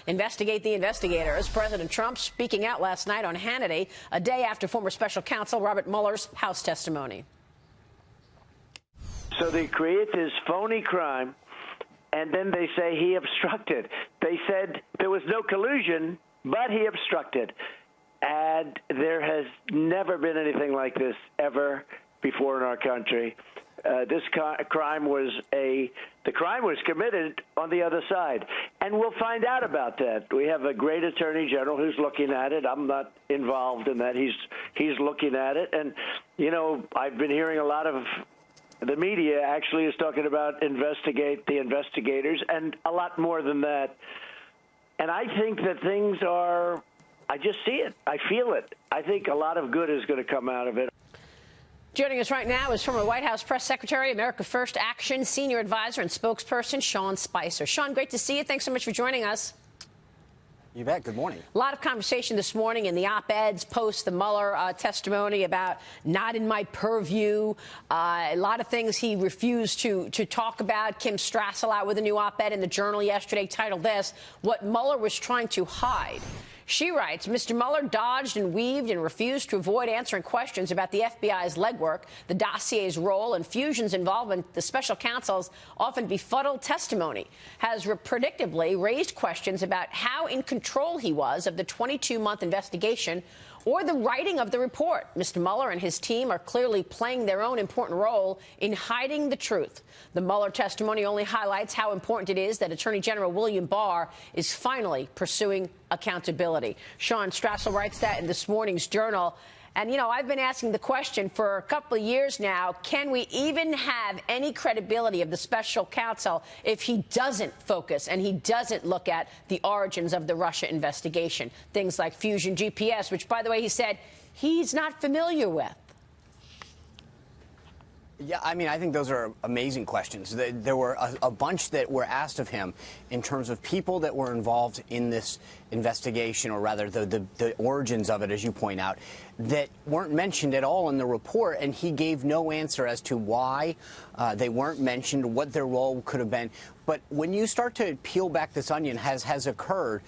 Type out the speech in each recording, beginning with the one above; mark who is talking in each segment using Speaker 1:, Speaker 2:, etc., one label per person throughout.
Speaker 1: Investigate the investigators. President Trump speaking out last night on Hannity, a day after former special counsel Robert Mueller's House testimony.
Speaker 2: So they create this phony crime, and then they say he obstructed. They said there was no collusion, but he obstructed. And there has never been anything like this ever before in our country. This crime was the crime was committed on the other side, and we'll find out about that. We have a great attorney general who's looking at it. I'm not involved in that. He's looking at it, and you know, I've been hearing a lot of the media actually is talking about investigate the investigators and a lot more than that. And I think that things are. I just see it. I feel it. I think a lot of good is going to come out of it.
Speaker 1: Joining us right now is former White House Press Secretary, America First Action Senior Advisor and Spokesperson Sean Spicer. Sean, great to see you. Thanks so much for joining us.
Speaker 3: You bet. Good morning.
Speaker 1: A lot of conversation this morning in the op-eds post the Mueller testimony about not in my purview. A lot of things he refused to talk about. Kim Strassel out with a new op-ed in the Journal yesterday titled this, What Mueller Was Trying to Hide. She writes, Mr. Mueller dodged and weaved and refused to avoid answering questions about the FBI's legwork, the dossier's role, and Fusion's involvement. The special counsel's often befuddled testimony has predictably raised questions about how in control he was of the 22-month investigation or the writing of the report. Mr. Mueller and his team are clearly playing their own important role in hiding the truth. The Mueller testimony only highlights how important it is that Attorney General William Barr is finally pursuing accountability. Sean Strassel writes that in this morning's Journal. And, you know, I've been asking the question for a couple of years now, can we even have any credibility of the special counsel if he doesn't focus and he doesn't look at the origins of the Russia investigation? Things like Fusion GPS, which, by the way, he said he's not familiar with.
Speaker 3: Yeah, I mean, I think those are amazing questions. There were a bunch that were asked of him in terms of people that were involved in this investigation, or rather the origins of it, as you point out, that weren't mentioned at all in the report, and he gave no answer as to why they weren't mentioned, what their role could have been. But when you start to peel back this onion, as has occurred,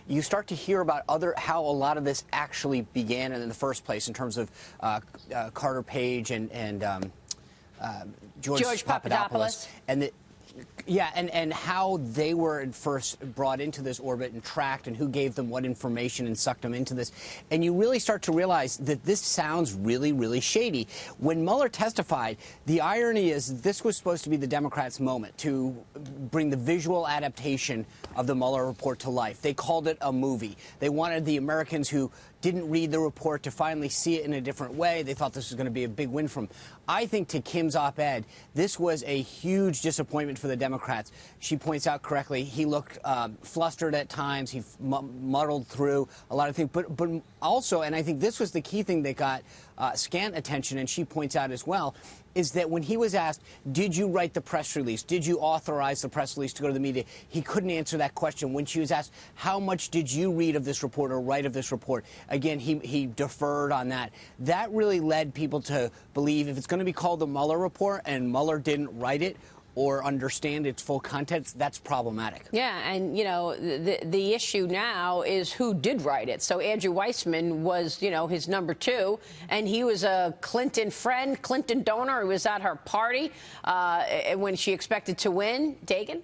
Speaker 3: you start to hear about how a lot of this actually began in the first place, in terms of Carter Page and George Papadopoulos. And how they were at first brought into this orbit and tracked, and who gave them what information and sucked them into this. And you really start to realize that this sounds really, really shady. When Mueller testified, the irony is this was supposed to be the Democrats' moment to bring the visual adaptation of the Mueller report to life. They called it a movie. They wanted the Americans who didn't read the report to finally see it in a different way. They thought this was going to be a big win for them. I think, to Kim's op-ed, this was a huge disappointment for the Democrats. She points out correctly, he looked flustered at times. He muddled through a lot of things. But also, and I think this was the key thing that got scant attention, and she points out as well, is that when he was asked, did you write the press release? Did you authorize the press release to go to the media? He couldn't answer that question. When she was asked, how much did you read of this report or write of this report? Again, he deferred on that. That really led people to believe, if it's going to be called the Mueller report and Mueller didn't write it or understand its full contents, that's problematic.
Speaker 1: Yeah, and, you know, the issue now is who did write it. So Andrew Weissman was, you know, his number two, and he was a Clinton friend, Clinton donor. He was at her party when she expected to win. Dagan?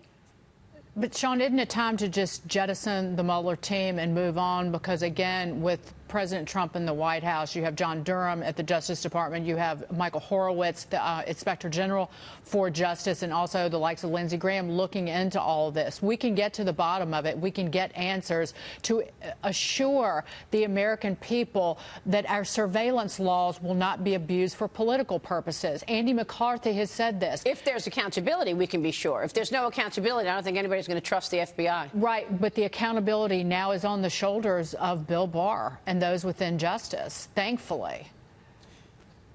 Speaker 4: But, Sean, isn't it time to just jettison the Mueller team and move on? Because, again, with President Trump in the White House, you have John Durham at the Justice Department, you have Michael Horowitz, the Inspector General for Justice, and also the likes of Lindsey Graham looking into all of this. We can get to the bottom of it. We can get answers to assure the American people that our surveillance laws will not be abused for political purposes. Andy McCarthy has said this.
Speaker 1: If there's accountability, we can be sure. If there's no accountability, I don't think anybody's going to trust the FBI.
Speaker 4: Right, but the accountability now is on the shoulders of Bill Barr and those within justice, thankfully.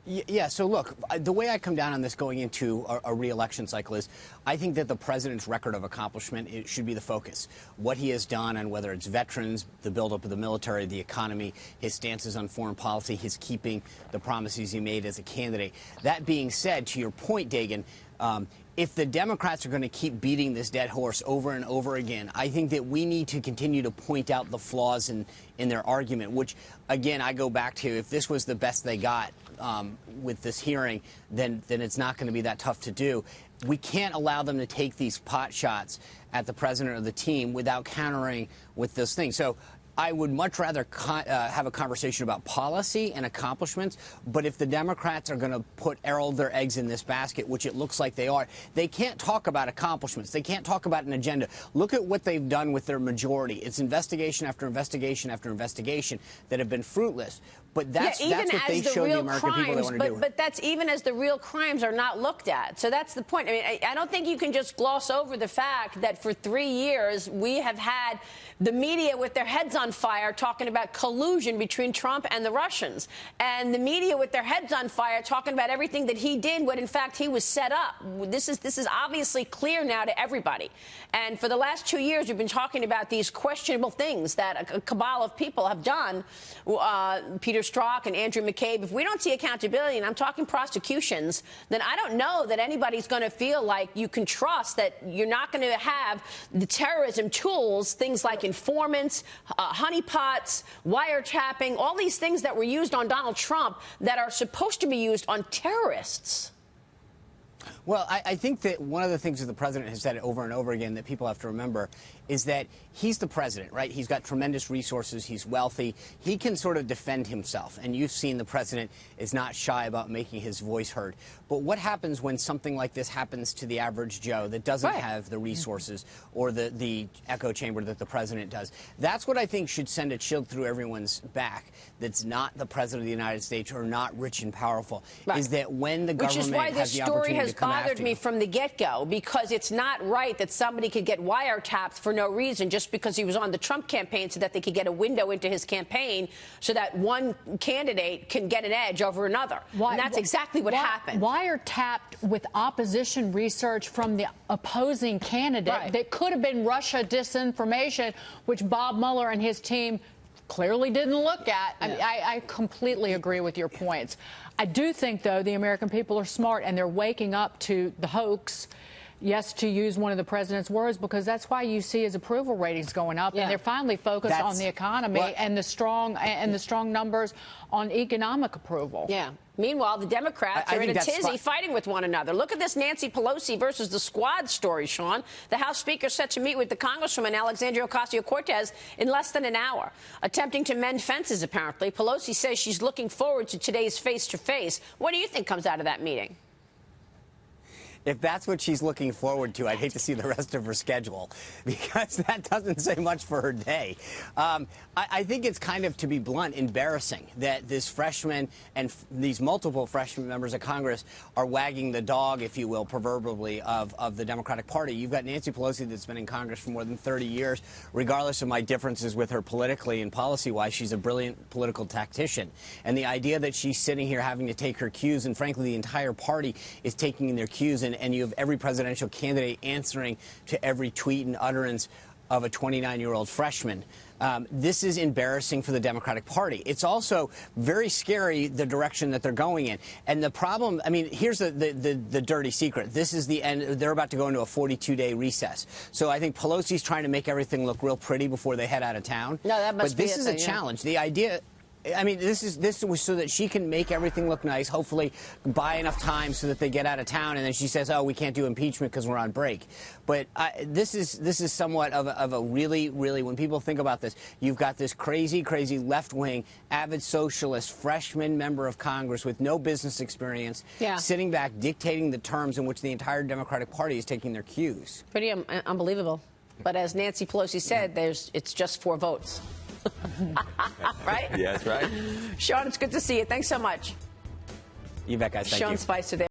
Speaker 3: Yeah, so look, the way I come down on this going into a re-election cycle is I think that the president's record of accomplishment, it should be the focus. What he has done, and whether it's veterans, the buildup of the military, the economy, his stances on foreign policy, his keeping the promises he made as a candidate. That being said, to your point, Dagan, if the Democrats are going to keep beating this dead horse over and over again, I think that we need to continue to point out the flaws in their argument, which, again, I go back to, if this was the best they got with this hearing, then it's not going to be that tough to do. We can't allow them to take these pot shots at the president or the team without countering with this thing. So I would much rather have a conversation about policy and accomplishments. But if the Democrats are going to put all their eggs in this basket, which it looks like they are, they can't talk about accomplishments. They can't talk about an agenda. Look at what they've done with their majority. It's investigation after investigation after investigation that have been fruitless. But that's what they show the American people they want to do.
Speaker 1: But that's even as the real crimes are not looked at. So that's the point. I mean, I don't think you can just gloss over the fact that for 3 years we have had the media with their heads on fire talking about collusion between Trump and the Russians, and the media with their heads on fire talking about everything that he did when in fact he was set up. This is obviously clear now to everybody. And for the last 2 years we've been talking about these questionable things that a cabal of people have done. Peter Strzok and Andrew McCabe, if we don't see accountability, and I'm talking prosecutions, then I don't know that anybody's going to feel like you can trust that you're not going to have the terrorism tools, things like informants, honeypots, wiretapping, all these things that were used on Donald Trump that are supposed to be used on terrorists.
Speaker 3: Well, I think that one of the things that the president has said over and over again that people have to remember is that he's the president, right? He's got tremendous resources. He's wealthy. He can sort of defend himself. And you've seen the president is not shy about making his voice heard. But what happens when something like this happens to the average Joe that doesn't have the resources or the echo chamber that the president does? That's what I think should send a chill through everyone's back that's not the president of the United States or not rich and powerful, is that when the government has the opportunity to come after you.
Speaker 1: Which is why this story has bothered me from the get-go, because it's not right that somebody could get wiretapped for no reason just because he was on the Trump campaign so that they could get a window into his campaign so that one candidate can get an edge over another. And that's exactly what happened.
Speaker 4: Wiretapped with opposition research from the opposing candidate that could have been Russia disinformation, which Bob Mueller and his team clearly didn't look at. I mean, I completely agree with your points. I do think, though, the American people are smart and they're waking up to the hoax. Yes, to use one of the president's words, because that's why you see his approval ratings going up, and they're finally focused on the economy and the strong numbers on economic approval.
Speaker 1: Yeah. Meanwhile, the Democrats are in a tizzy fighting with one another. Look at this Nancy Pelosi versus the squad story, Sean. The House Speaker set to meet with the Congresswoman Alexandria Ocasio-Cortez in less than an hour, attempting to mend fences, apparently. Pelosi says she's looking forward to today's face-to-face. What do you think comes out of that meeting?
Speaker 3: If that's what she's looking forward to, I'd hate to see the rest of her schedule, because that doesn't say much for her day. I think it's kind of, to be blunt, embarrassing that this freshman and these multiple freshman members of Congress are wagging the dog, if you will, proverbially, of the Democratic Party. You've got Nancy Pelosi that's been in Congress for more than 30 years. Regardless of my differences with her politically and policy-wise, she's a brilliant political tactician. And the idea that she's sitting here having to take her cues, and frankly, the entire party is taking their cues, and you have every presidential candidate answering to every tweet and utterance of a 29-year-old freshman. This is embarrassing for the Democratic Party. It's also very scary, the direction that they're going in. And the problem, I mean, here's the dirty secret. This is the end. They're about to go into a 42-day recess. So I think Pelosi's trying to make everything look real pretty before they head out of town.
Speaker 1: No, that must
Speaker 3: be a thing. But this is a challenge. The idea... I mean, this was so that she can make everything look nice, hopefully buy enough time so that they get out of town, and then she says, oh, we can't do impeachment because we're on break. But this is somewhat of a really, when people think about this, you've got this crazy left-wing, avid socialist, freshman member of Congress with no business experience sitting back dictating the terms in which the entire Democratic Party is taking their cues.
Speaker 1: Pretty unbelievable. But as Nancy Pelosi said, it's just 4 votes. Right?
Speaker 5: Yeah, that's right.
Speaker 1: Sean, it's good to see you. Thanks so much.
Speaker 3: You bet, guys. Thank you.
Speaker 1: Sean Spicer there.